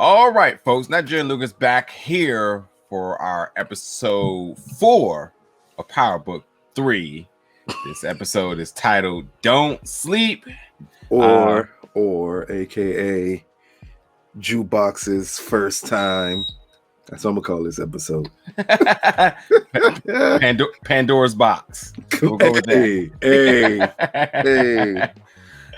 All right, folks. Nigerian Lucas back here for our episode 4 of Power Book 3. This episode is titled "Don't Sleep," or AKA Jukebox's first time. That's what I'm gonna call this episode. Pandora's box. We'll go with that. Hey.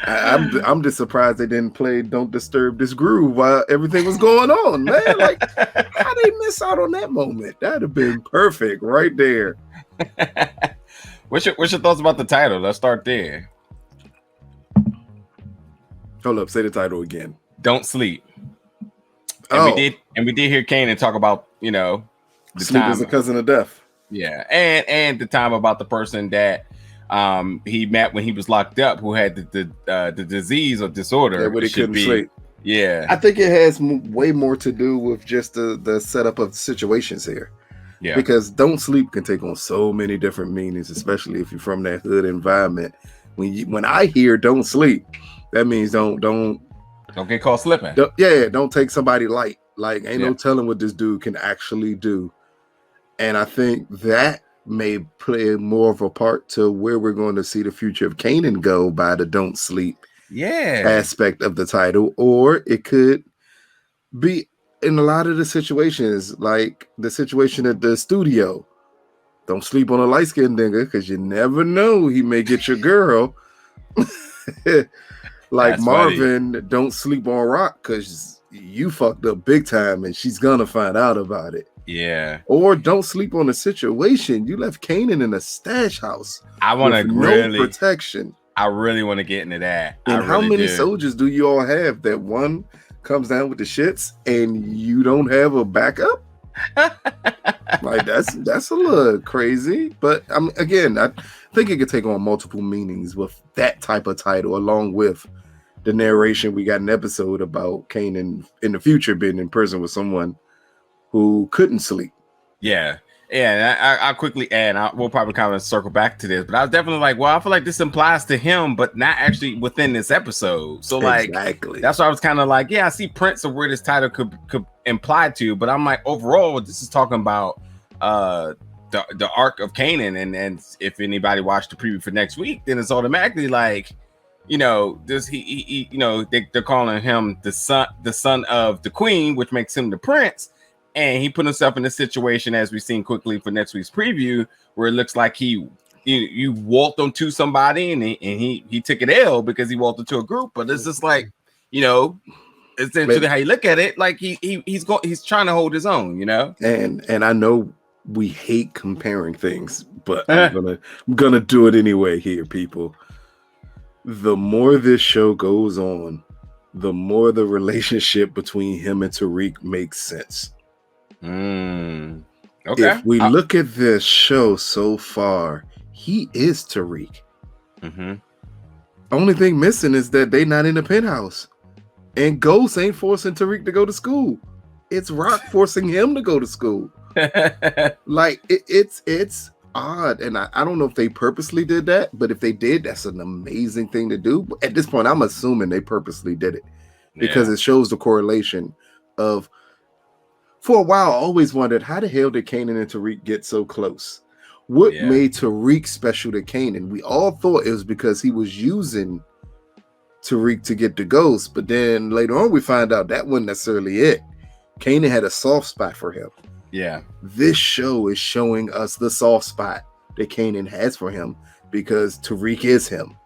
I'm just surprised they didn't play "Don't Disturb This Groove" while everything was going on, man. Like, how they miss out on that moment? That'd have been perfect right there. What's your thoughts about the title? Let's start there. Hold up, say the title again. Don't sleep. And we did hear Kanan talk about, the sleep time is a cousin of death. Yeah, and the time about the person that he met when he was locked up, who had the disease or disorder. Yeah, but he couldn't sleep. Yeah, I think it has way more to do with just the setup of situations here. Yeah, because "don't sleep" can take on so many different meanings, especially if you're from that hood environment. When I hear "don't sleep," that means don't get caught slipping. Don't take somebody light. Like, ain't no telling what this dude can actually do. And I think that may play more of a part to where we're going to see the future of Kanan go by the "don't sleep" aspect of the title. Or it could be in a lot of the situations, like the situation at the studio. Don't sleep on a light-skinned nigga, because you never know, he may get your girl. Like That's Marvin, funny. Don't sleep on Rock, because you fucked up big time and she's gonna find out about it. Yeah. Or don't sleep on a situation. You left Kanan in a stash house. I want to no protection. I really want to get into that. And how many soldiers do you all have that one comes down with the shits and you don't have a backup? Like, that's a little crazy. But again, I think it could take on multiple meanings with that type of title, along with the narration. We got an episode about Kanan in the future being in prison with someone who couldn't sleep. Yeah. Yeah, I'll quickly add, we'll probably kind of circle back to this, but I was definitely like, well, I feel like this applies to him, but not actually within this episode. So, exactly. That's why I was kind of like, yeah, I see prints of where this title could imply to, but I'm like, overall, this is talking about the arc of Kanan, and if anybody watched the preview for next week, then it's automatically like, this they're calling him the son of the queen, which makes him the prince. And he put himself in a situation, as we've seen quickly for next week's preview, where it looks like you walked onto somebody and he took an L because he walked into a group. But it's just like, essentially how you look at it, like he's trying to hold his own, And I know we hate comparing things, but I'm gonna do it anyway here, people. The more this show goes on, the more the relationship between him and Tariq makes sense. Okay. If we look at this show so far, he is Tariq. Mm-hmm. Only thing missing is that they not in the penthouse, and Ghost ain't forcing Tariq to go to school. It's Rock forcing him to go to school. Like, it's odd, and I don't know if they purposely did that, but if they did, that's an amazing thing to do. But at this point, I'm assuming they purposely did it because it shows the correlation of. For a while, I always wondered, how the hell did Kanan and Tariq get so close? What made Tariq special to Kanan? We all thought it was because he was using Tariq to get the ghost, but then later on we find out that wasn't necessarily it. Kanan had a soft spot for him. Yeah. This show is showing us the soft spot that Kanan has for him because Tariq is him.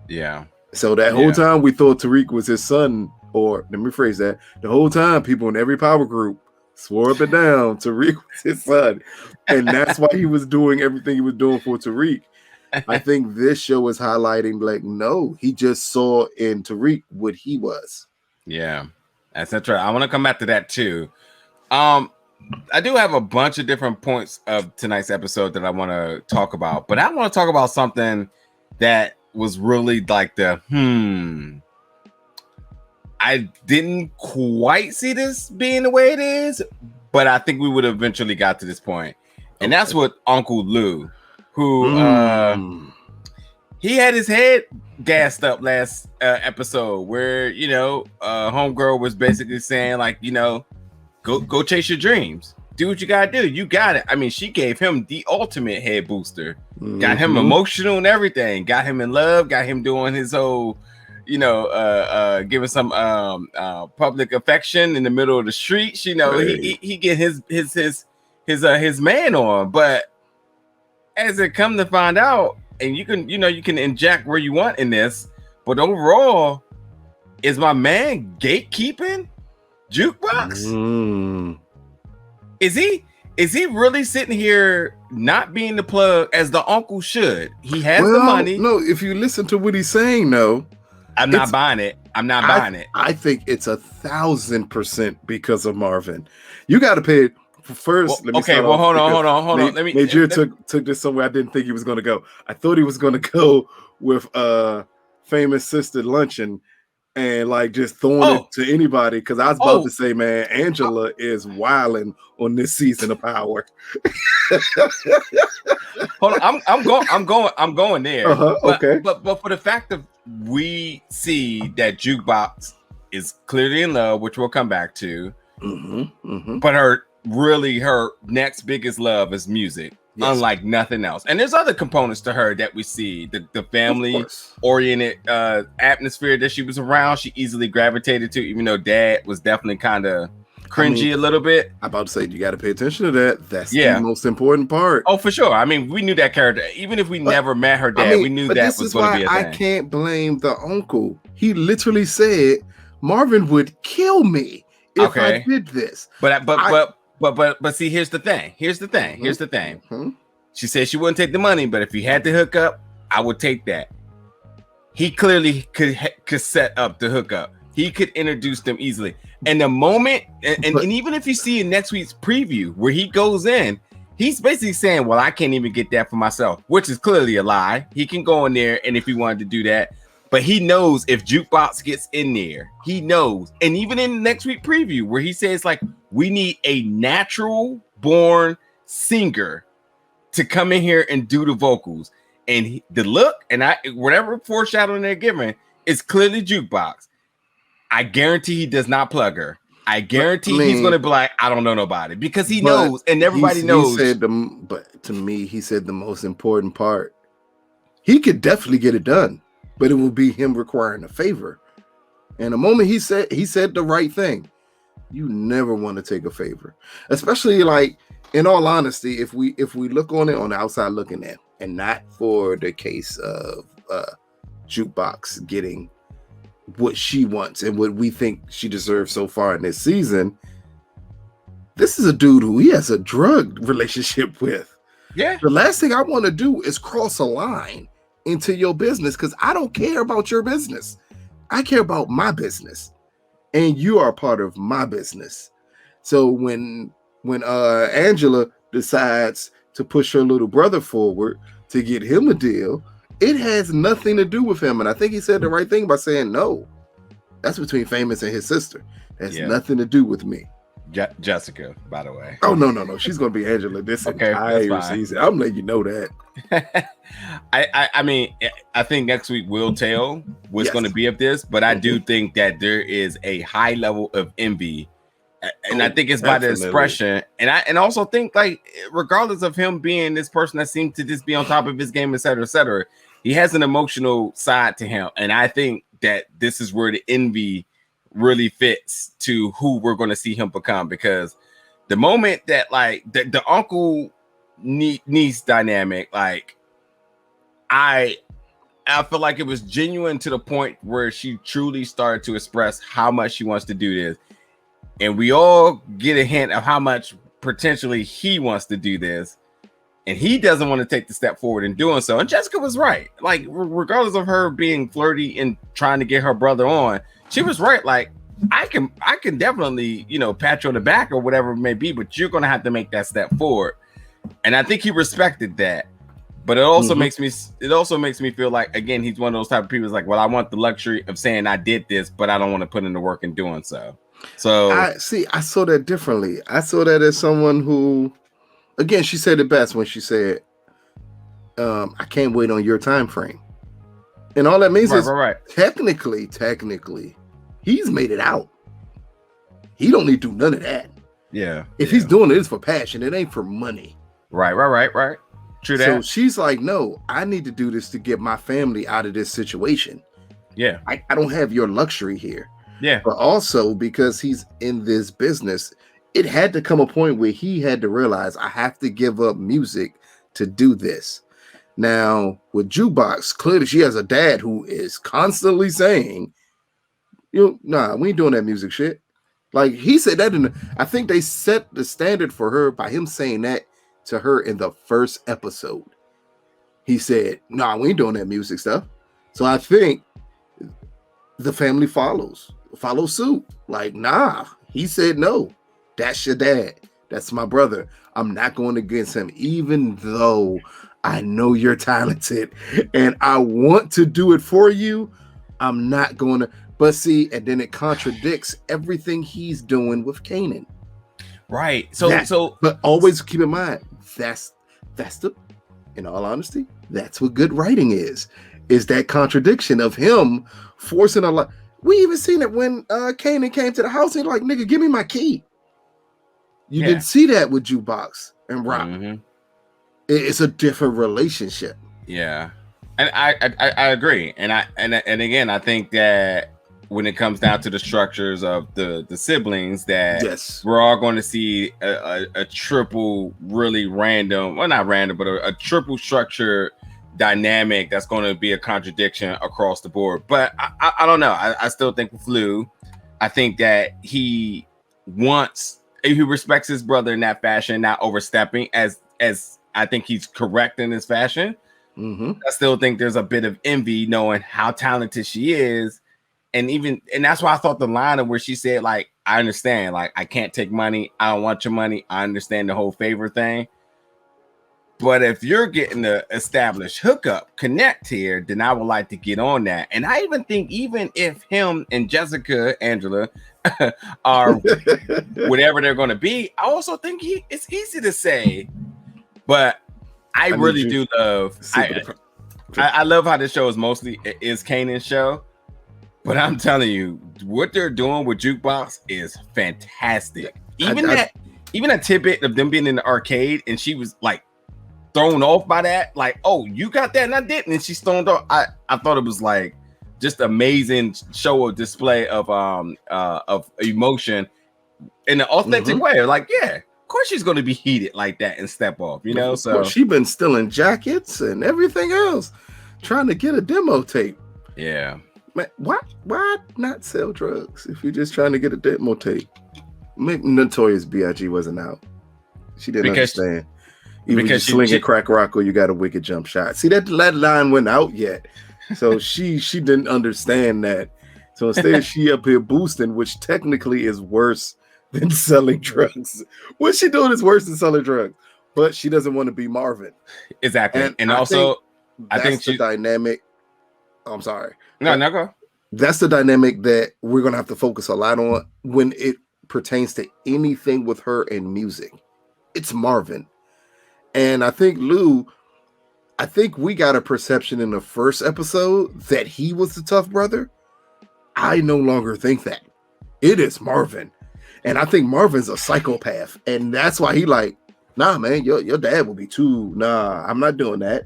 Yeah. So that whole time we thought Tariq was his son, or let me rephrase that. The whole time people in every power group swore up and down Tariq was his son, and that's why he was doing everything he was doing for Tariq. I think this show is highlighting, like, no, he just saw in Tariq what he was. Yeah, that's right. I want to come back to that too. I do have a bunch of different points of tonight's episode that I want to talk about, but I want to talk about something that was really like I didn't quite see this being the way it is, but I think we would have eventually got to this point. And that's with Uncle Lou, who he had his head gassed up last episode where, you know, homegirl was basically saying like, you know, go chase your dreams. Do what you gotta do. You got it. I mean, she gave him the ultimate head booster. Got him emotional and everything. Got him in love. Got him doing his whole, you know, giving some public affection in the middle of the streets. You know, he get his man on. But as it come to find out, and you can inject where you want in this, but overall, is my man gatekeeping Jukebox? Is he really sitting here not being the plug as the uncle should? He has the money. No, if you listen to what he's saying, no. I'm not buying it. I think it's 1,000% because of Marvin. You got to pay it first. Hold on. Major took this somewhere I didn't think he was going to go. I thought he was going to go with famous sister luncheon and like just throwing it to anybody, because I was about to say, man, Angela is wilding on this season of Power. Hold on, I'm going there. Okay, but for the fact of we see that Jukebox is clearly in love, which we'll come back to. But her next biggest love is music. Yes. Unlike nothing else. And there's other components to her that we see. The family oriented atmosphere that she was around, she easily gravitated to, even though dad was definitely kind of cringy a little bit. I'm about to say, you got to pay attention to that. That's the most important part. Oh, for sure. I mean, we knew that character. Even if we never met her dad, we knew that was going to be a thing. I can't blame the uncle. He literally said Marvin would kill me if I did this. But see, here's the thing. She said she wouldn't take the money, but if he had to hook up, I would take that. He clearly could set up the hookup. He could introduce them easily. And the moment, and even if you see in next week's preview where he goes in, he's basically saying, well, I can't even get that for myself, which is clearly a lie. He can go in there, and if he wanted to do that, but he knows if Jukebox gets in there, he knows. And even in the next week preview where he says like, we need a natural born singer to come in here and do the vocals. And the look and whatever foreshadowing they're giving is clearly Jukebox. I guarantee he does not plug her. I guarantee he's going to be like, I don't know nobody, because he knows, and everybody knows. But to me, he said the most important part. He could definitely get it done, but it will be him requiring a favor. And the moment he said the right thing. You never want to take a favor, especially like, in all honesty, if we look on it on the outside looking in, and not for the case of Jukebox getting what she wants and what we think she deserves so far in this season. This is a dude who he has a drug relationship with. Yeah. The last thing I want to do is cross a line into your business, because I don't care about your business. I care about my business. And you are part of my business. So when Angela decides to push her little brother forward to get him a deal, it has nothing to do with him. And I think he said the right thing by saying no. That's between Famous and his sister. It has nothing to do with me. Jessica, by the way. Oh, no. She's going to be Angela this entire season. I'm letting you know that. I mean, I think next week will tell what's going to be of this, but I do think that there is a high level of envy, and I think it's by the expression, and I also think, like, regardless of him being this person that seems to just be on top of his game, etc., he has an emotional side to him, and I think that this is where the envy really fits to who we're going to see him become, because the moment that, like, the uncle niece dynamic, like, I feel like it was genuine to the point where she truly started to express how much she wants to do this, and we all get a hint of how much potentially he wants to do this, and he doesn't want to take the step forward in doing so. And Jessica was right. Like, regardless of her being flirty and trying to get her brother on, she was right. Like, I can definitely, pat you on the back or whatever it may be, but you're going to have to make that step forward. And I think he respected that. But it also makes me feel like, again, he's one of those type of people who's like, well, I want the luxury of saying I did this, but I don't want to put in the work in doing so. So I saw that differently. I saw that as someone who, again, she said it best when she said, I can't wait on your time frame. And all that means Right, is right. technically, he's made it out. He don't need to do none of that. Yeah. If he's doing it, it's for passion. It ain't for money. Right. True that. So she's like, no, I need to do this to get my family out of this situation. Yeah. I don't have your luxury here. Yeah. But also because he's in this business, it had to come a point where he had to realize I have to give up music to do this. Now, with Jukebox, clearly she has a dad who is constantly saying, nah, we ain't doing that music shit. Like he said that I think they set the standard for her by him saying that to her in the first episode. He said, nah, we ain't doing that music stuff. So I think the family follow suit. Like, nah, he said no. That's your dad. That's my brother. I'm not going against him, even though I know you're talented and I want to do it for you. I'm not going to. But see, and then it contradicts everything he's doing with Kanan. Right. But always keep in mind, that's the, in all honesty, that's what good writing is that contradiction of him forcing a lot. We even seen it when Kanan came to the house and like, nigga, give me my key. You didn't see that with Jukebox and Rock. Mm-hmm. It's a different relationship. Yeah. And I agree. And again, I think that when it comes down to the structures of the siblings, that we're all going to see a triple, really random, well, not random, but a triple structure dynamic that's going to be a contradiction across the board. But I don't know. I still think with Lou, I think that he respects his brother in that fashion, not overstepping, as I think he's correct in his fashion. Mm-hmm. I still think there's a bit of envy knowing how talented she is. And that's why I thought the line of where she said, like, I understand, like, I can't take money. I don't want your money. I understand the whole favor thing. But if you're getting the established hookup connect here, then I would like to get on that. And I even think even if him and Angela are whatever they're going to be, I also think it's easy to say. But I really do love, I love how this show is mostly is Kanan's show. But I'm telling you, what they're doing with Jukebox is fantastic. Even that tidbit of them being in the arcade and she was like thrown off by that, like, oh, you got that and I didn't, and she's thrown off. I thought it was like just amazing show of display of emotion in an authentic way. Like, yeah, of course she's going to be heated like that and step off, you know. So she been stealing jackets and everything else, trying to get a demo tape. Yeah. Man, why not sell drugs if you're just trying to get a demo tape? Maybe Notorious B.I.G. wasn't out. She didn't understand. Either you sling a crack rock or you got a wicked jump shot. See, that line wasn't out yet. So she didn't understand that. So instead she up here boosting, which technically is worse than selling drugs. What she doing is worse than selling drugs. But she doesn't want to be Marvin. Exactly. And also I think the dynamic. I'm sorry. No, go. That's the dynamic that we're going to have to focus a lot on when it pertains to anything with her and music. It's Marvin. And I think we got a perception in the first episode that he was the tough brother. I no longer think that. It is Marvin. And I think Marvin's a psychopath. And that's why he like, nah, man, your dad will be too. Nah, I'm not doing that.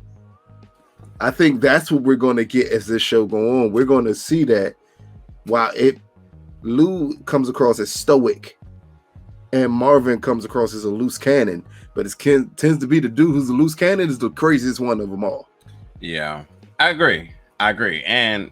I think that's what we're going to get as this show go on. We're going to see that while Lou comes across as stoic and Marvin comes across as a loose cannon, but it tends to be the dude who's a loose cannon is the craziest one of them all. Yeah, I agree. And,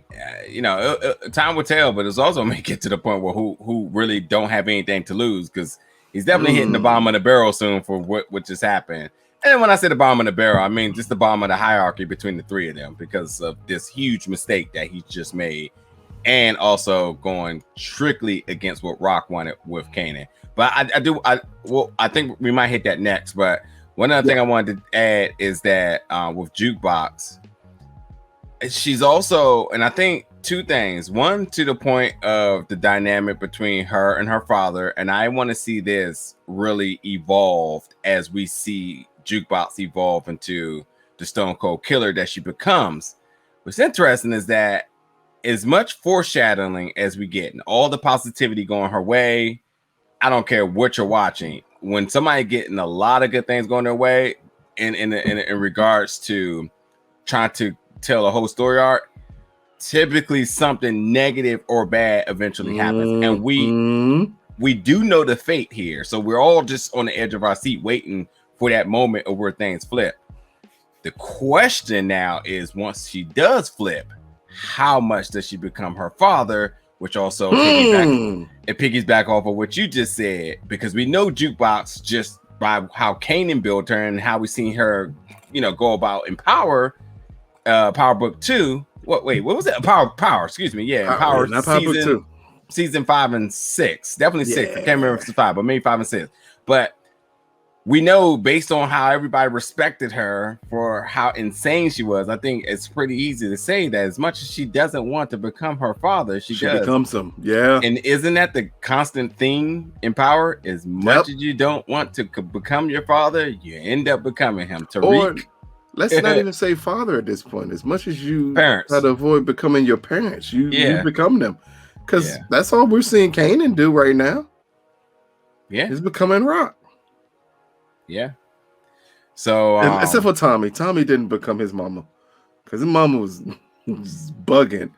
time will tell, but it's also may get to the point where who really don't have anything to lose, because he's definitely hitting the bottom of the barrel soon for what just happened. And when I say the bottom of the barrel, I mean just the bottom of the hierarchy between the three of them because of this huge mistake that he just made, and also going strictly against what Rock wanted with Kanan. But I think we might hit that next. But one other thing I wanted to add is that with Jukebox, she's also, and I think two things. One, to the point of the dynamic between her and her father, and I want to see this really evolved as we see Jukebox evolve into the Stone Cold Killer that she becomes. What's interesting is that as much foreshadowing as we get and all the positivity going her way, I don't care what you're watching. When somebody getting a lot of good things going their way in regards to trying to tell a whole story arc, typically something negative or bad eventually happens. And we do know the fate here. So we're all just on the edge of our seat waiting for that moment of where things flip. The question now is, once she does flip, how much does she become her father? Which also piggies back off of what you just said, because we know Jukebox just by how Kanan built her and how we seen her, go about in Power Book 2. What was it? Power, excuse me. Yeah, Power Book 2. Season 5 and 6. Definitely 6. I can't remember if it's 5, but maybe 5 and 6. But we know based on how everybody respected her for how insane she was, I think it's pretty easy to say that as much as she doesn't want to become her father, she does. Becomes him. Yeah. And isn't that the constant theme in Power? As much as you don't want to become your father, you end up becoming him. Tariq. Or let's not even say father at this point. As much as you parents. try to avoid becoming your parents, you become them. Because that's all we're seeing Kanan do right now. Yeah. He's becoming Rock. Yeah. So except for Tommy. Tommy didn't become his mama. Because his mama was bugging.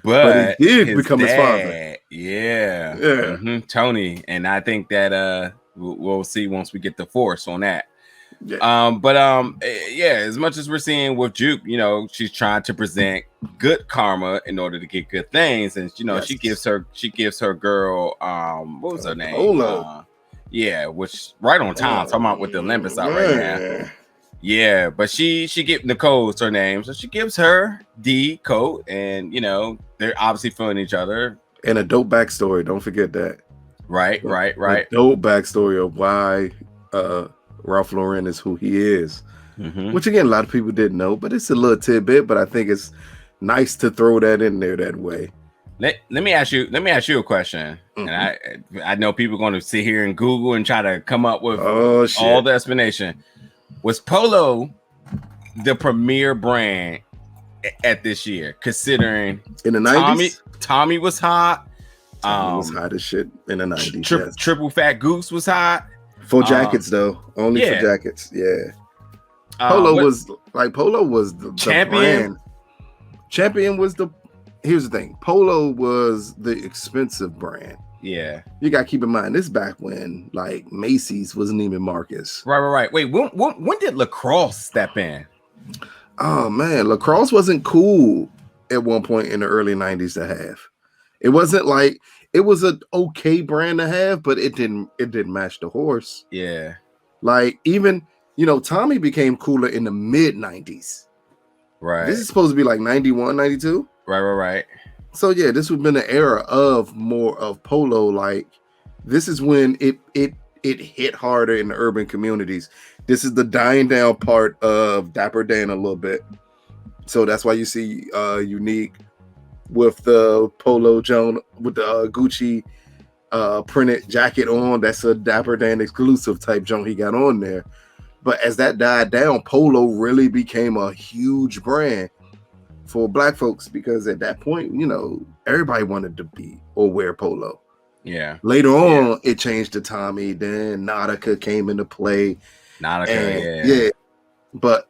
But he did become his father. Yeah. Mm-hmm. Tony. And I think that we'll see once we get the force on that. Yeah. As much as we're seeing with Juke, she's trying to present good karma in order to get good things, and she gives her girl what was her name? Polo. Which right on time. Talking about with the Olympus out right now. Yeah, but she get Nicole's her name, so she gives her D coat, and they're obviously feeling each other. And a dope backstory. Don't forget that. Right. A dope backstory of why Ralph Lauren is who he is, which again a lot of people didn't know, but it's a little tidbit. But I think it's nice to throw that in there that way. Let me ask you a question, and I know people are going to sit here and Google and try to come up with all the explanation. Was Polo the premier brand at this year? Considering in the 90s, Tommy was hot. Tommy was hot as shit in the 90s. Triple Fat Goose was hot. For jackets though, only for jackets. Yeah. Polo was the champion. Brand. Champion was here's the thing. Polo was the expensive brand. Yeah. You got to keep in mind, this back when like Macy's wasn't even Marcus. Right. Wait, when did Lacrosse step in? Oh man, Lacrosse wasn't cool at one point in the early 90s to have. It wasn't like, it was an okay brand to have, but it didn't match the horse. Yeah. Like even, Tommy became cooler in the mid 90s. Right. This is supposed to be like 91, 92. Right. So yeah, this would have been an era of more of Polo. Like this is when it hit harder in the urban communities. This is the dying down part of Dapper Dan a little bit. So that's why you see Unique with the Polo Joan with the Gucci printed jacket on. That's a Dapper Dan exclusive type joint he got on there. But as that died down, Polo really became a huge brand for black folks because at that point, everybody wanted to be or wear Polo. Yeah. Later on, it changed to Tommy. Then Nautica came into play. Yeah. But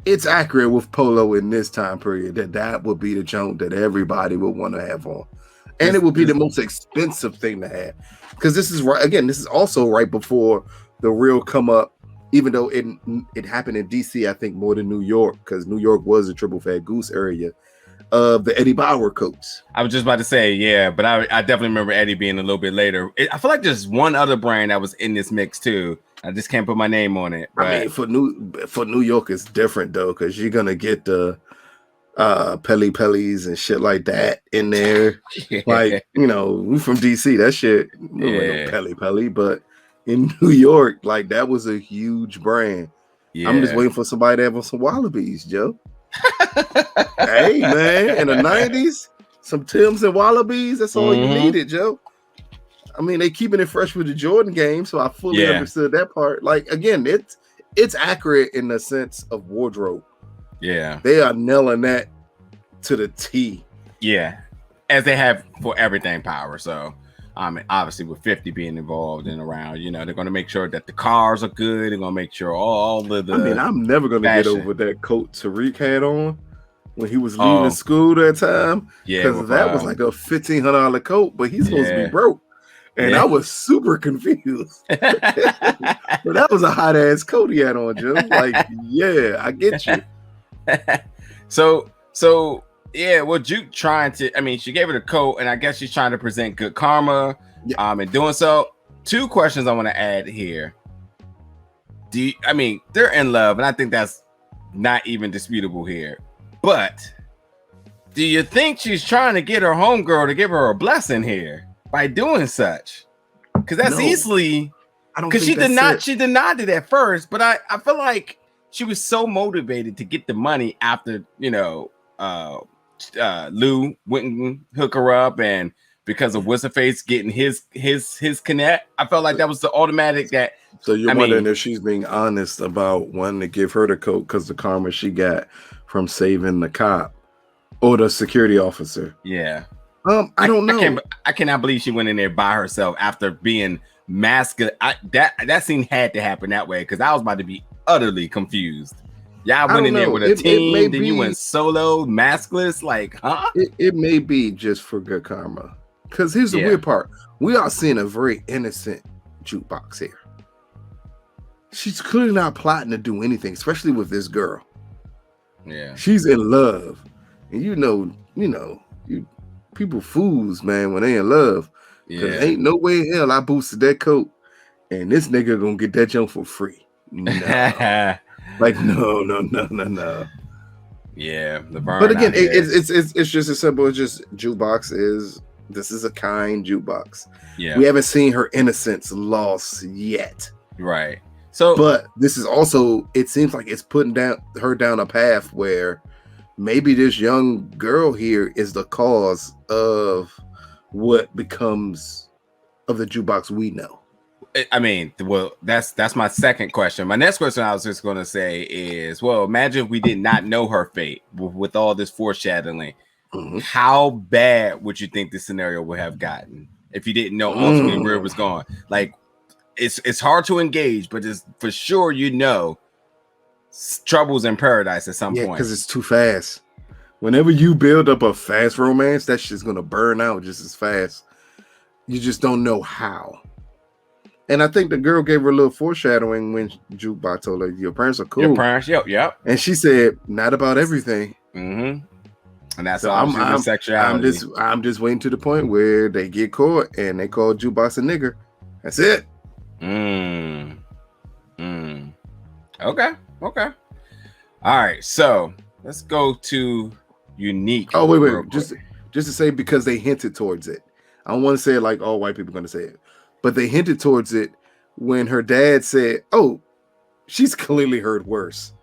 it's accurate with Polo in this time period that would be the joint that everybody would want to have on. And it would be the most expensive thing to have. Because this is also right before the real come up, even though it happened in DC, I think more than New York, because New York was a Triple Fat Goose area of the Eddie Bauer coats. I was just about to say, yeah, but I definitely remember Eddie being a little bit later. I feel like there's one other brand that was in this mix too. I just can't put my name on it. But... I mean, for New York, it's different though, because you're gonna get the Pellies and shit like that in there. Yeah. Like, we from DC, that shit, no Pelly, but in New York, like that was a huge brand. Yeah. I'm just waiting for somebody to have on some Wallabies, Joe. Hey man, in the 90s, some Timbs and Wallabies, that's all you needed, Joe. I mean, they keeping it fresh with the Jordan game, so I fully understood that part. Like again, it's accurate in the sense of wardrobe. Yeah. They are nailing that to the T. Yeah. As they have for everything power. So, obviously with 50 being involved and around, they're going to make sure that the cars are good. They're going to make sure all the I'm never going to get over that coat Tariq had on when he was leaving school that time. Yeah. Because that was like a $1,500 coat, but he's supposed to be broke. And I was super confused. But that was a hot ass coat he had on, Jim. Like, yeah, I get you. So yeah, well, Juke trying to, she gave her the coat, and I guess she's trying to present good karma. Yeah. And doing so. 2 questions I want to add here. They're in love, and I think that's not even disputable here. But do you think she's trying to get her homegirl to give her a blessing here by doing such? Because that's easily. I don't. Because she denied it at first, but I feel like she was so motivated to get the money after Lou went and hook her up, and because of what's her face getting his connect, I felt like that was the automatic that. So you're wondering if she's being honest about wanting to give her the coat because the karma she got from saving the cop or the security officer. Yeah. I don't know. I cannot believe she went in there by herself after being masked. That scene had to happen that way because I was about to be utterly confused. Y'all went in there with a team, then you went solo, maskless, like, huh? It may be just for good karma. Because here's the weird part. We are seeing a very innocent Jukebox here. She's clearly not plotting to do anything, especially with this girl. Yeah. She's in love. And people fools, man, when they in love. Because ain't no way in hell I boosted that coat and this nigga gonna get that junk for free. No. Like, no. Yeah. But again, it's just as simple as just Jukebox this is a kind Jukebox. Yeah. We haven't seen her innocence lost yet. Right. So, but this is also, it seems like it's putting her down a path where maybe this young girl here is the cause of what becomes of the Jukebox we know. Well, that's my second question. My next question I was just going to say is, well, imagine if we did not know her fate with all this foreshadowing. Mm-hmm. How bad would you think this scenario would have gotten if you didn't know ultimately where it was going? Like, it's hard to engage, but it's for sure trouble's in paradise at some point. Because it's too fast. Whenever you build up a fast romance, that shit's gonna burn out just as fast. You just don't know how. And I think the girl gave her a little foreshadowing when Jukebox told her, "Your parents are cool." Your parents, yep. And she said, "Not about everything." Mm-hmm. And that's all sexuality. I'm just waiting to the point where they get caught and they call Jukebox a nigger. That's it. Okay. All right. So let's go to Unique. Oh, wait. Just to say, because they hinted towards it. I don't want to say it like all white people are going to say it, but they hinted towards it when her dad said, "Oh, she's clearly heard worse."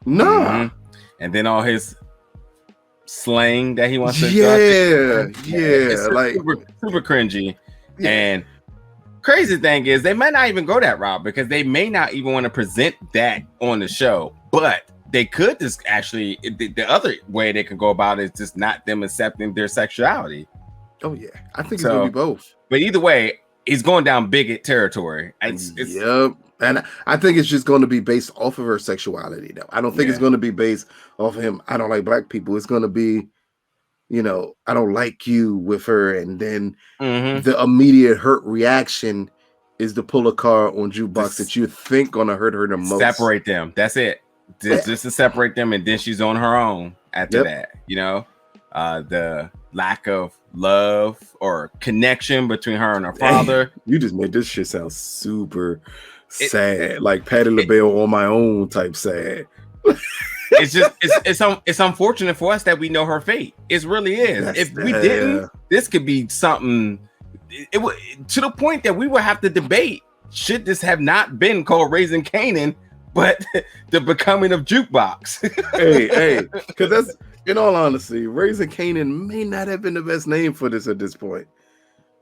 Nah. Mm-hmm. And then all his slang that he wants to like super cringy. Yeah. And crazy thing is they might not even go that route because they may not even want to present that on the show, but they could just actually the other way they can go about it is just not them accepting their sexuality. Oh yeah, I think it's gonna be both. But either way, he's going down bigot territory. Yep. And I think it's just going to be based off of her sexuality, though. I don't think it's going to be based off of him. I don't like black people. It's going to be, I don't like you with her. And then the immediate hurt reaction is to pull a card on Jukebox that you think going to hurt her the most. Separate them. That's it. Just to separate them. And then she's on her own after that. The lack of love or connection between her and her father. You just made this shit sound super sad, like Patti LaBelle on my own type sad. it's unfortunate for us that we know her fate. It really is. If we didn't, this could be something. It would to the point that we would have to debate: should this have not been called Raising Kanan, but the Becoming of Jukebox? hey, because that's, in all honesty, Raising Kanan may not have been the best name for this at this point.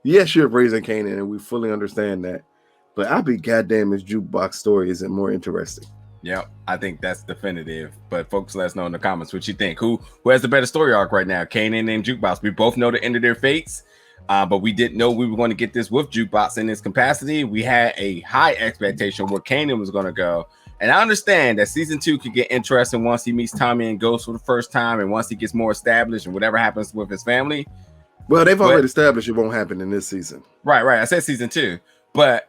Yes, you're Raising Kanan, and we fully understand that. But I'll be goddamn, his Jukebox story isn't more interesting. Yep, I think that's definitive. But folks, let us know in the comments what you think. Who has the better story arc right now? Kanan and Jukebox. We both know the end of their fates, but we didn't know we were going to get this with Jukebox in this capacity. We had a high expectation where Kanan was going to go. And I understand that season 2 could get interesting once he meets Tommy and Ghost for the first time, and once he gets more established and whatever happens with his family. Well, they've already established it won't happen in this season. Right. I said season 2, but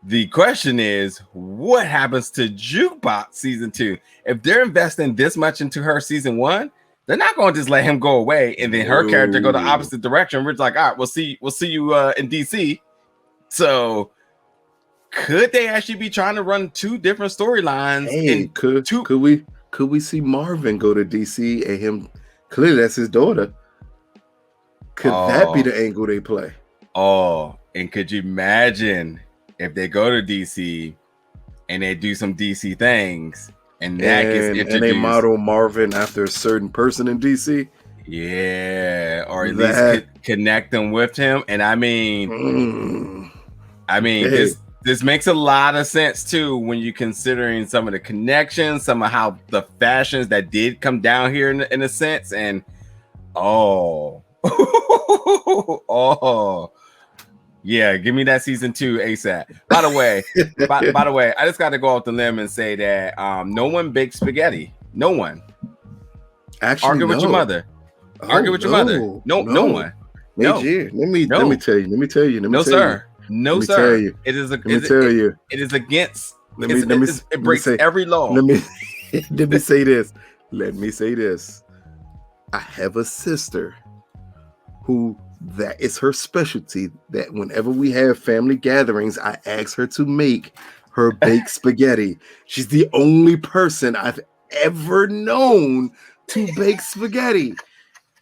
the question is, what happens to Jukebox season 2? If they're investing this much into her season 1, they're not going to just let him go away and then her character go the opposite direction. We're just like, all right, we'll see you in DC. So could they actually be trying to run 2 different storylines? Hey, could we see Marvin go to DC and him? Clearly, that's his daughter. Could that be the angle they play? Oh, and could you imagine if they go to DC and they do some DC things and that gets introduced, and they model Marvin after a certain person in DC? Yeah, or at least connect them with him. And I mean, this makes a lot of sense too when you're considering some of the connections, some of how the fashions that did come down here in a sense, and yeah, give me that season 2 ASAP. By the way, I just got to go off the limb and say that no one bakes spaghetti. No one. Actually, argue with your mother. Argue with your mother. No one. No. Let me tell you. No, sir. It is against. It breaks every law. Let me say this. Let me say this. I have a sister who that is her specialty, that whenever we have family gatherings, I ask her to make her baked spaghetti. She's the only person I've ever known to bake spaghetti.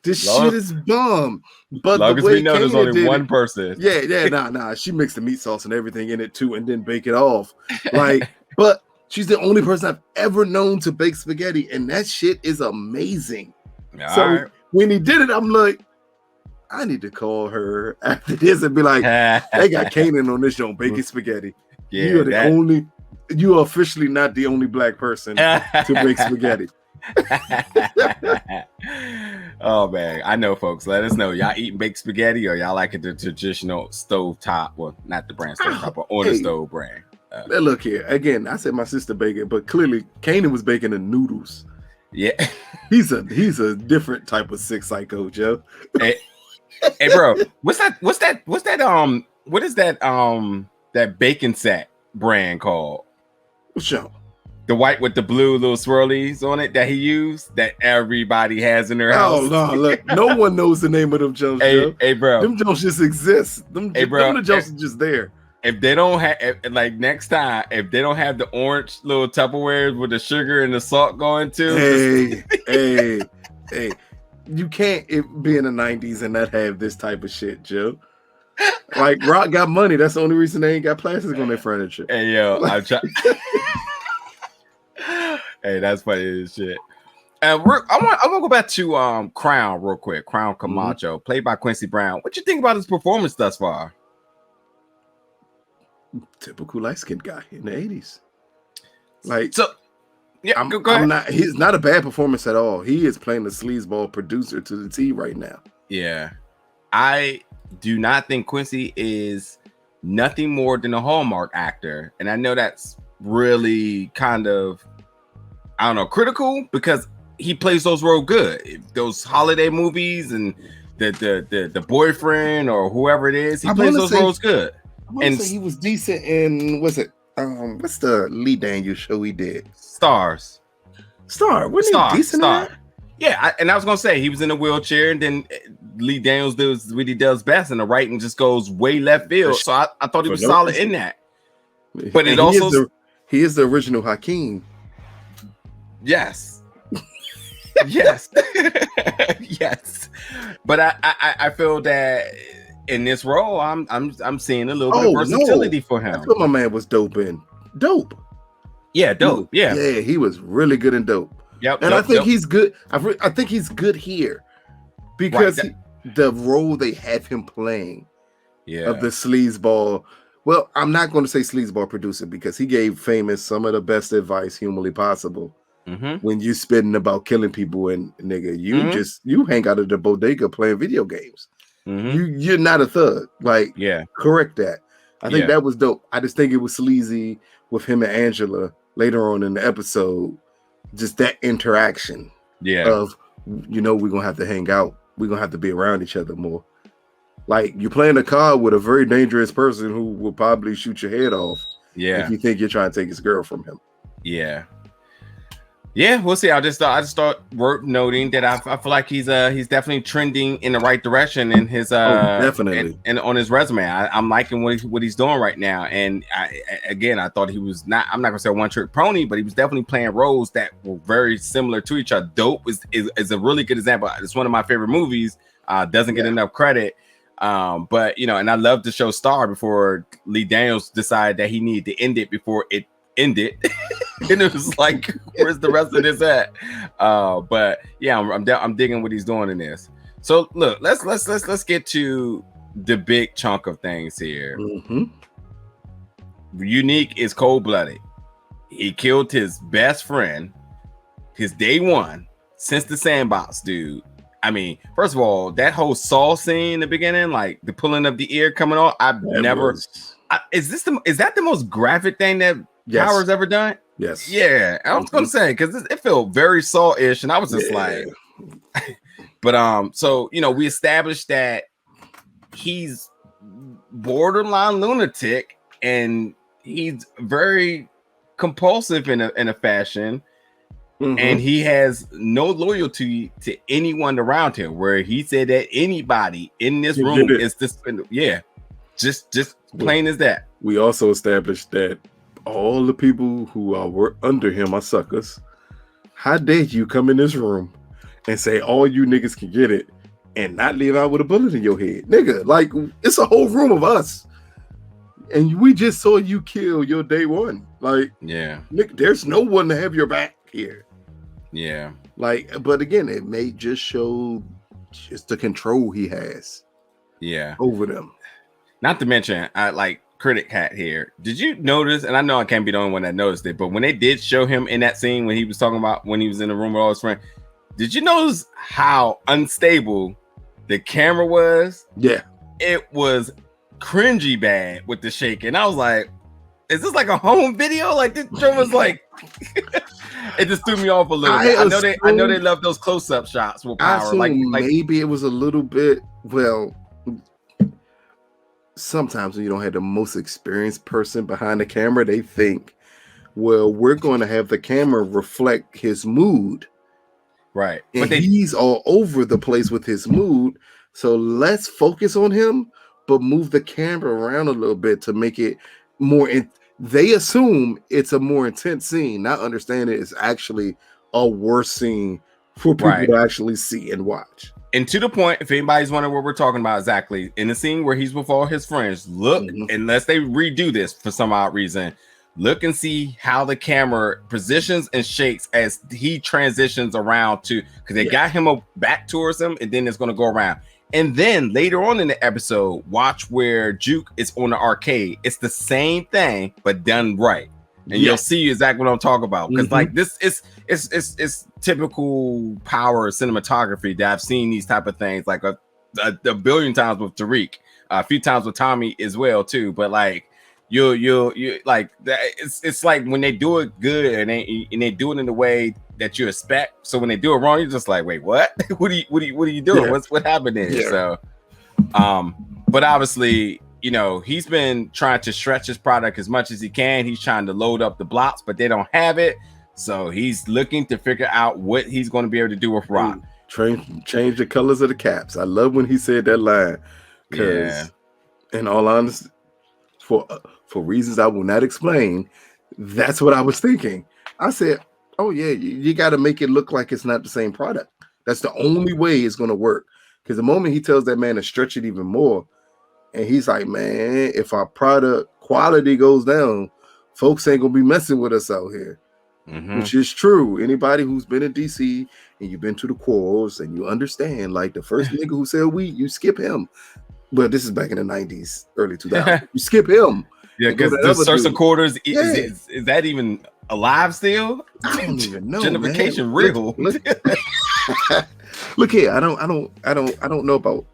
This shit is bomb. But long as we know there's only one person. Nah. She mixed the meat sauce and everything in it too, and then bake it off. But she's the only person I've ever known to bake spaghetti, and that shit is amazing. When he did it, I'm like, I need to call her after this and be like, they got Kanan on this show baking spaghetti. Yeah, you are officially not the only black person to bake spaghetti. Oh man, I know, folks. Let us know. Y'all eating baked spaghetti or y'all like it the traditional stove top? Well, not the brand stove top, but on the stove brand. Look here. Again, I said my sister baking, but clearly Kanan was baking the noodles. Yeah. He's a different type of sick psycho, Joe. Hey, bro, what is that that bacon sack brand called? What show? The white with the blue little swirlies on it that he used, that everybody has in their house. Oh no, look, no one knows the name of them Jones. Hey, bro. Them Jones just exist. Them Jones are just there. If they don't have, next time, if they don't have the orange little Tupperwares with the sugar and the salt going to, hey, you can't be in the 90s and not have this type of shit, Joe. Like Rock got money. That's the only reason they ain't got plastic on their furniture. Hey, yo, I'm trying. Hey, that's funny as shit. And I want to go back to Crown real quick. Crown Camacho, played by Quincy Brown. What you think about his performance thus far? Typical light-skinned guy in the 80s. Go ahead. He's not a bad performance at all. He is playing the sleazeball producer to the T right now. Yeah. I do not think Quincy is nothing more than a Hallmark actor. And I know that's really kind of, I don't know, critical, because he plays those roles good. Those holiday movies and the boyfriend or whoever it is, he plays those roles good. And he was decent in, what's the Lee Daniels show he did? Stars. Wasn't he decent in that? Yeah, and I was gonna say he was in a wheelchair, and then Lee Daniels does what he does best, and the writing just goes way left field. So I thought he was solid in that. But it also he is the original Hakeem. Yes. Yes. Yes. But I feel that in this role, I'm seeing a little bit of versatility for him. That's what my man was dope in. Dope. Yeah, dope. Yeah, he was really good in Dope. Yep. And I think he's good. I think he's good here because the role they have him playing of the sleazeball Well, I'm not going to say sleazeball producer because he gave Famous some of the best advice humanly possible. When you spitting about killing people and nigga, you hang out at the bodega playing video games. You're not a thug. Like, correct that. I think that was dope. I just think it was sleazy with him and Angela later on in the episode. Just that interaction. Of, we're gonna have to hang out. We're gonna have to be around each other more. Like, you're playing a card with a very dangerous person who will probably shoot your head off. If you think you're trying to take his girl from him. Yeah, we'll see. I just thought worth noting that I feel like he's definitely trending in the right direction in his definitely and on his resume. I'm liking what he's doing right now. And I thought he was not. I'm not gonna say a one-trick pony, but he was definitely playing roles that were very similar to each other. Dope is a really good example. It's one of my favorite movies. Doesn't get enough credit. But and I love the show Star before Lee Daniels decided that he needed to end it before it ended. And it was like, where's the rest of this at? But yeah, I'm digging what he's doing in this. So look, let's get to the big chunk of things here. Unique is cold-blooded. He killed his best friend, his day one since the sandbox, dude. I mean, first of all, that whole Saw scene in the beginning, like the pulling of the ear coming off, is that the most graphic thing that Power's ever done? Yes. Yeah, I was gonna say because it felt very Saw-ish, and I was just like, but so we established that he's borderline lunatic and he's very compulsive in a fashion. And he has no loyalty to anyone around him. Where he said that anybody in this room is suspended. Yeah, just plain as that. We also established that all the people who were under him are suckers. How dare you come in this room and say all you niggas can get it and not leave out with a bullet in your head, nigga? Like, it's a whole room of us, and we just saw you kill your day one. Like, nigga, there's no one to have your back here. Yeah. Like, but again, it may just show just the control he has. Over them. Not to mention, I like critic hat here. Did you notice? And I know I can't be the only one that noticed it, but when they did show him in that scene when he was talking about when he was in the room with all his friends, did you notice how unstable the camera was? Yeah. It was cringy bad with the shaking. I was like, is this like a home video? Like, this show was like, it just threw me off a little bit. I know they love those close-up shots with Power. Like maybe it was a little bit. Well, sometimes when you don't have the most experienced person behind the camera, they think, well, we're going to have the camera reflect his mood, right? And he's all over the place with his mood. So let's focus on him, but move the camera around a little bit to make it more. They assume it's a more intense scene, not understanding it's actually a worse scene for people to actually see and watch. And to the point, if anybody's wondering what we're talking about exactly, in the scene where he's with all his friends, look, unless they redo this for some odd reason, look and see how the camera positions and shakes as he transitions around to, because they got him back towards him, and then it's going to go around. And then later on in the episode, watch where Juke is on the arcade. It's the same thing, but done right. And you'll see exactly what I'm talking about. Because like this is it's typical Power cinematography that I've seen these type of things like a billion times with Tariq, a few times with Tommy as well too. But like you like that, it's like when they do it good and they do it in the way that you expect. So when they do it wrong, you're just like, wait, what? what are you doing? What happened there? So but obviously, he's been trying to stretch his product as much as he can. He's trying to load up the blocks, but they don't have it. So he's looking to figure out what he's going to be able to do with Rock. Change the colors of the caps. I love when he said that line. Because in all honesty, for reasons I will not explain, that's what I was thinking. I said, oh yeah, you got to make it look like it's not the same product. That's the only way it's going to work. Because the moment he tells that man to stretch it even more, and he's like, man, if our product quality goes down, folks ain't going to be messing with us out here. Which is true. Anybody who's been in DC and you've been to the quarrels and you understand, like the first nigga who said weed, you skip him. But this is back in the 90s, early 2000s. You skip him. Yeah, because the Sursa quarters is that even alive still? I don't even know. Gentrification real. Look here, I don't know about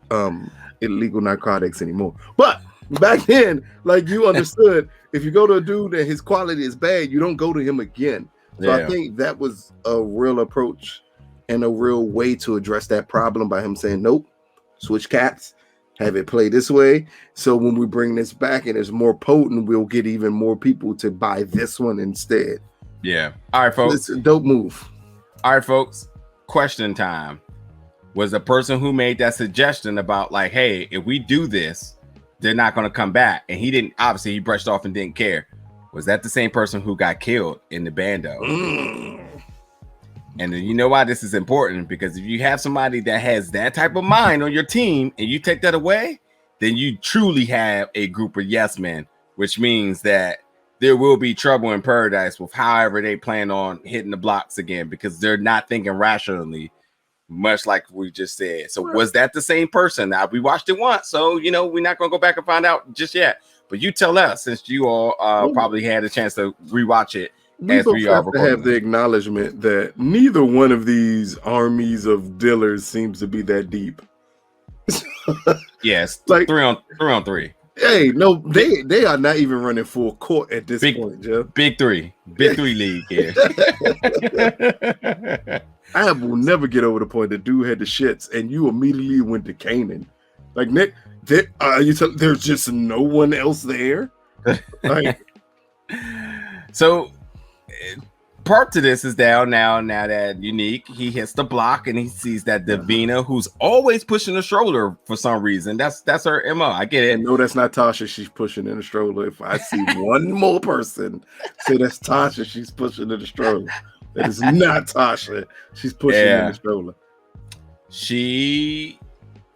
illegal narcotics anymore. But back then, like you understood, if you go to a dude and his quality is bad, you don't go to him again. So I think that was a real approach and a real way to address that problem by him saying, nope, switch cats, have it play this way. So when we bring this back and it's more potent, we'll get even more people to buy this one instead. Yeah. All right, folks. It's a dope move. All right, folks. Question time. Was the person who made that suggestion about like, hey, if we do this, they're not going to come back. And he didn't, obviously he brushed off and didn't care. Was that the same person who got killed in the bando? And you know why this is important? Because if you have somebody that has that type of mind on your team and you take that away, then you truly have a group of yes men, which means that there will be trouble in paradise with however they plan on hitting the blocks again, because they're not thinking rationally, much like we just said. So was that the same person? Now, we watched it once, so, you know, we're not going to go back and find out just yet. But you tell us, since you all probably had a chance to rewatch it. We both have to have the acknowledgement that neither one of these armies of dealers seems to be that deep. Yes, like 3-on-3. Hey, no, they are not even running full court at this point, Jeff. Big three league here. I will never get over the point that dude had the shits, and you immediately went to Kanan. Like Nick, there's just no one else there. Like, so part to this is down now that Unique, he hits the block and he sees that Davina, who's always pushing the stroller for some reason. That's her MO. I get it. No, that's not Tasha. She's pushing in the stroller. If I see one more person say that's Tasha, she's pushing in the stroller. That is not Tasha. She's pushing in the stroller. She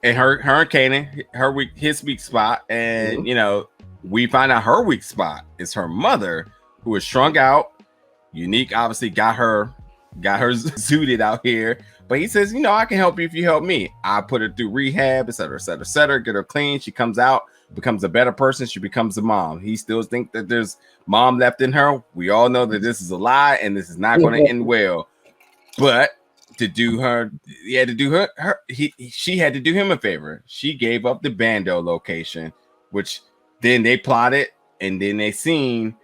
and her and Kanan, his weak spot, and you know, we find out her weak spot is her mother, who is strung out. Unique obviously got her zooted out here, but he says, you know, I can help you if you help me. I put her through rehab, etc., get her clean. She comes out, becomes a better person. She becomes a mom. He still thinks that there's mom left in her. We all know that this is a lie and this is not going to end well. But to do her, he had to do she had to do him a favor. She gave up the bando location, which then they plotted, and then they seen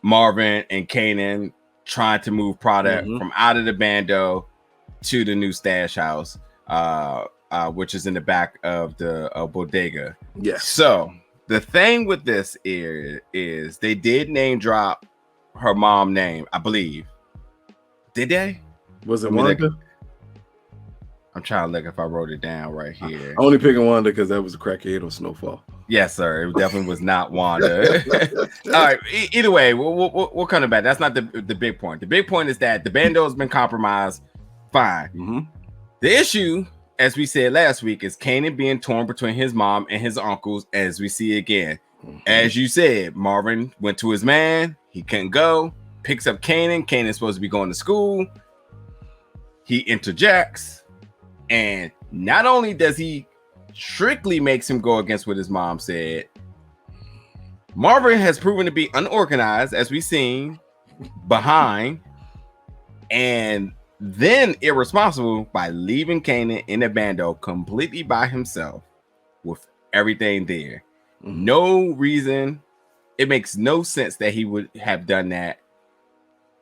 Marvin and Kanan trying to move product from out of the bando to the new stash house, which is in the back of the bodega. Yes. So the thing with this is they did name drop her mom name, I believe. Did they? Was it Wanda? I'm trying to look if I wrote it down right here. Only picking Wanda because that was a crackhead on Snowfall. Yes, sir. It definitely was not Wanda. All right. Either way, we'll come back. That's not the big point. The big point is that the bando has been compromised. Fine. The issue, as we said last week, is Kanan being torn between his mom and his uncles, as we see again. As you said, Marvin went to his man. He couldn't go. Picks up Kanan. Kanan's supposed to be going to school. He interjects. And not only does he strictly makes him go against what his mom said, Marvin has proven to be unorganized, as we've seen, behind, and then irresponsible by leaving Kanan in a bando completely by himself with everything there. No reason. It makes no sense that he would have done that.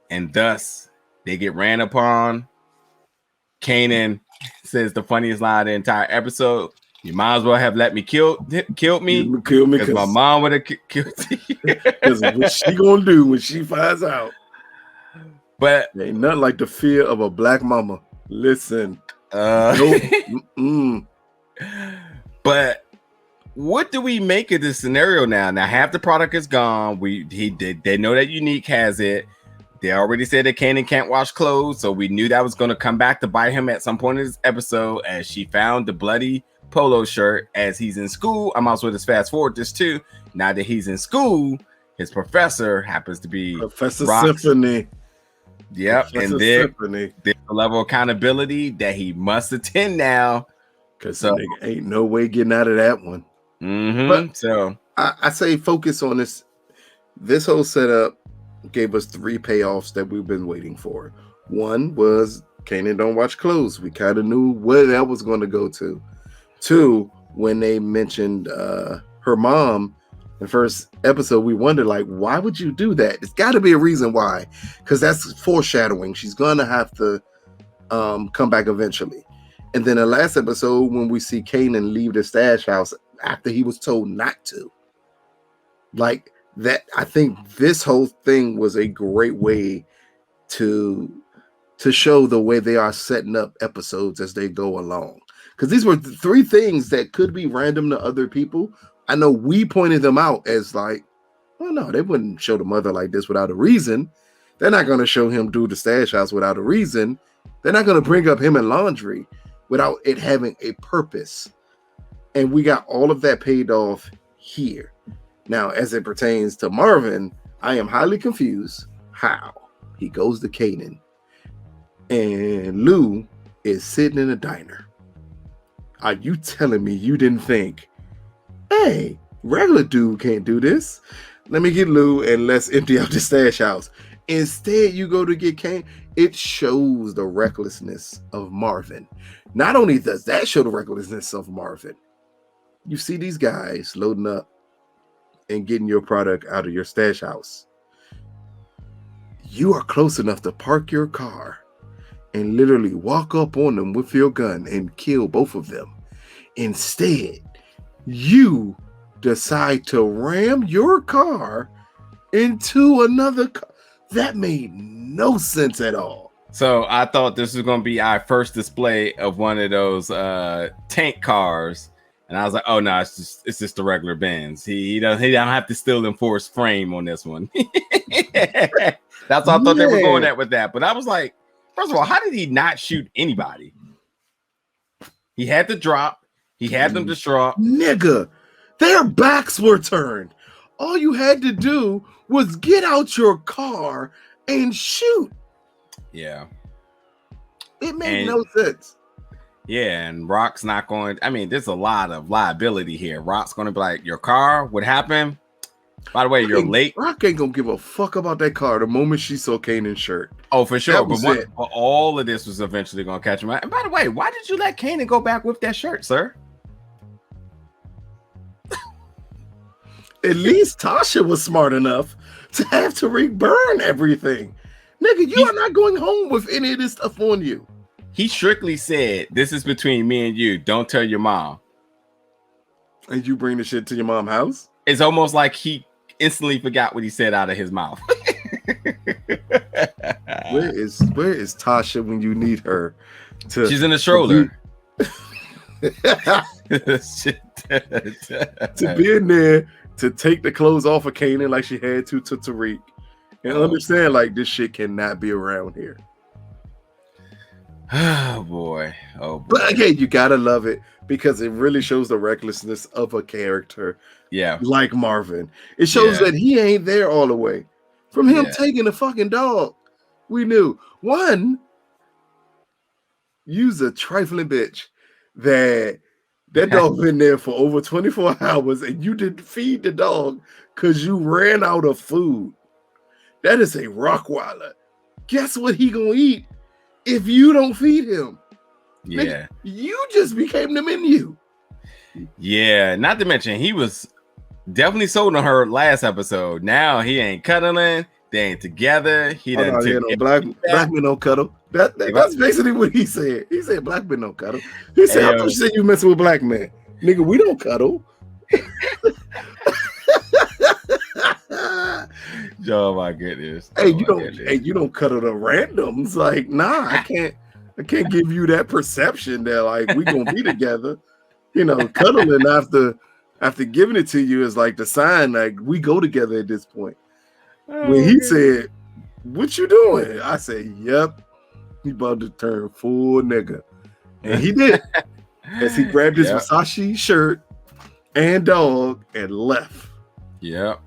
And thus, they get ran upon. Kanan says the funniest line of the entire episode. You might as well have let me killed me because my mom would have killed you. Because what she gonna do when she finds out? But ain't nothing like the fear of a black mama. Listen, nope. But what do we make of this scenario now? Now half the product is gone. They know that Unique has it. They already said that Kanan can't wash clothes, so we knew that was going to come back to bite him at some point in this episode, as she found the bloody polo shirt as he's in school. I might as well just fast forward this too. Now that he's in school, his professor happens to be Professor Symphony. Yep, Professor and there's a level of accountability that he must attend now. Because ain't no way getting out of that one. But so I say focus on this. This whole setup gave us 3 payoffs that we've been waiting for. One was Kanan don't watch clothes. We kind of knew where that was going to go to. 2, when they mentioned her mom in the first episode, we wondered, like, why would you do that? It's got to be a reason why, because that's foreshadowing. She's going to have to come back eventually. And then the last episode, when we see Kanan leave the stash house after he was told not to. Like that, I think this whole thing was a great way to show the way they are setting up episodes as they go along. Because these were 3 things that could be random to other people. I know we pointed them out as like, well, no, they wouldn't show the mother like this without a reason. They're not going to show him do the stash house without a reason. They're not going to bring up him in laundry without it having a purpose. And we got all of that paid off here. Now, as it pertains to Marvin, I am highly confused how he goes to Kanan and Lou is sitting in a diner. Are you telling me you didn't think, hey, regular dude can't do this? Let me get Lou and let's empty out the stash house. Instead, you go to get Kanan. It shows the recklessness of Marvin. Not only does that show the recklessness of Marvin, you see these guys loading up and getting your product out of your stash house. You are close enough to park your car and literally walk up on them with your gun and kill both of them. Instead, you decide to ram your car into another car. That made no sense at all. So I thought this was going to be our first display of one of those tank cars. And I was like, oh no, it's just the regular Benz. He don't have to still enforce frame on this one. That's what I thought they were going at with that. But I was like, first of all, how did he not shoot anybody? He had to drop. He had them distraught. Nigga, their backs were turned. All you had to do was get out your car and shoot. Yeah. It made no sense. Yeah, and Rock's not going. I mean, there's a lot of liability here. Rock's going to be like, your car, what happened? By the way, you're late. Rock ain't going to give a fuck about that car the moment she saw Kanan's shirt. Oh, for sure. But all of this was eventually going to catch him out. And by the way, why did you let Kanan go back with that shirt, sir? At least Tasha was smart enough to have Tariq burn everything. Nigga, you are not going home with any of this stuff on you. He strictly said, this is between me and you. Don't tell your mom. And you bring the shit to your mom's house? It's almost like he instantly forgot what he said out of his mouth. Where is Tasha when you need her? She's in the stroller. To be in there to take the clothes off of Kanan like she had to Tariq. And understand, like, this shit cannot be around here. Oh boy. But again, you gotta love it because it really shows the recklessness of a character. Yeah. Like Marvin. It shows that he ain't there all the way. From him taking the fucking dog, we knew. One, you's a trifling bitch that dog been there for over 24 hours and you didn't feed the dog because you ran out of food. That is a Rottweiler. Guess what he gonna eat if you don't feed him? Yeah. Nigga, you just became the menu. Yeah, not to mention he was definitely sold on her last episode. Now he ain't cuddling. They ain't together. He doesn't. Black men don't cuddle. That's basically what he said. He said black men don't cuddle. He said, I thought you said you messing with black men. Nigga, we don't cuddle. Oh my goodness. You don't cuddle the randoms. Like, nah, I can't give you that perception that like we gonna be together. You know, cuddling after giving it to you is like the sign like we go together at this point. When he said, "What you doing?" I said, "Yep, he about to turn full nigga," and he did. As he grabbed his Versace shirt and dog and left. Yep.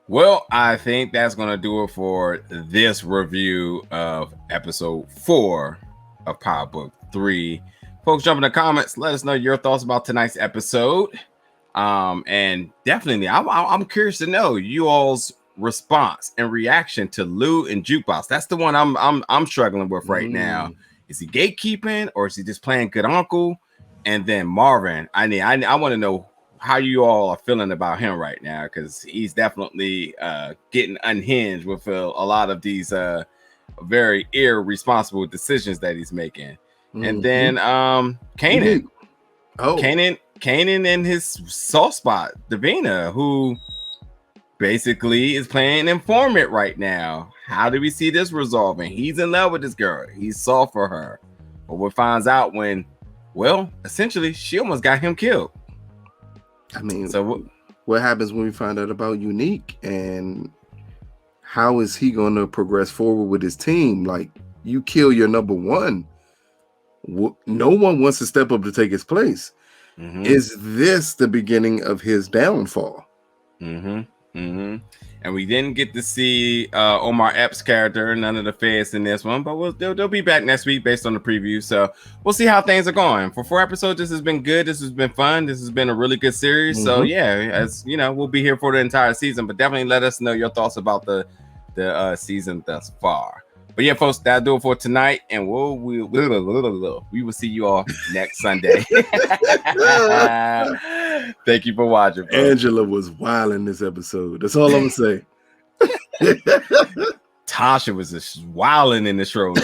Well, I think that's going to do it for this review of episode 4 of Power Book 3. Folks, jump in the comments. Let us know your thoughts about tonight's episode. And definitely, I'm curious to know you all's response and reaction to Lou and Jukebox. That's the one I'm struggling with right now. Is he gatekeeping or is he just playing good uncle? And then Marvin, I want to know how you all are feeling about him right now, because he's definitely getting unhinged with a lot of these very irresponsible decisions that he's making. And then Kanan. Kanan and his soft spot, Davina, who basically is playing informant right now. How do we see this resolving? He's in love with this girl. He's soft for her. But what finds out when, well, essentially, she almost got him killed. I mean, so what happens when we find out about Unique, and how is he going to progress forward with his team? Like, you kill your number one. No one wants to step up to take his place. Is this the beginning of his downfall? And we didn't get to see Omar Epps' character, none of the feds in this one, but they'll be back next week based on the preview. So we'll see how things are going. For 4 episodes, this has been good. This has been fun. This has been a really good series. So yeah, as you know, we'll be here for the entire season, but definitely let us know your thoughts about the season thus far. But yeah, folks, that'll do it for tonight, and we will see you all next Sunday. Thank you for watching, folks. Angela was wilding this episode. That's all I'm gonna say. Tasha was just wilding in the stroller.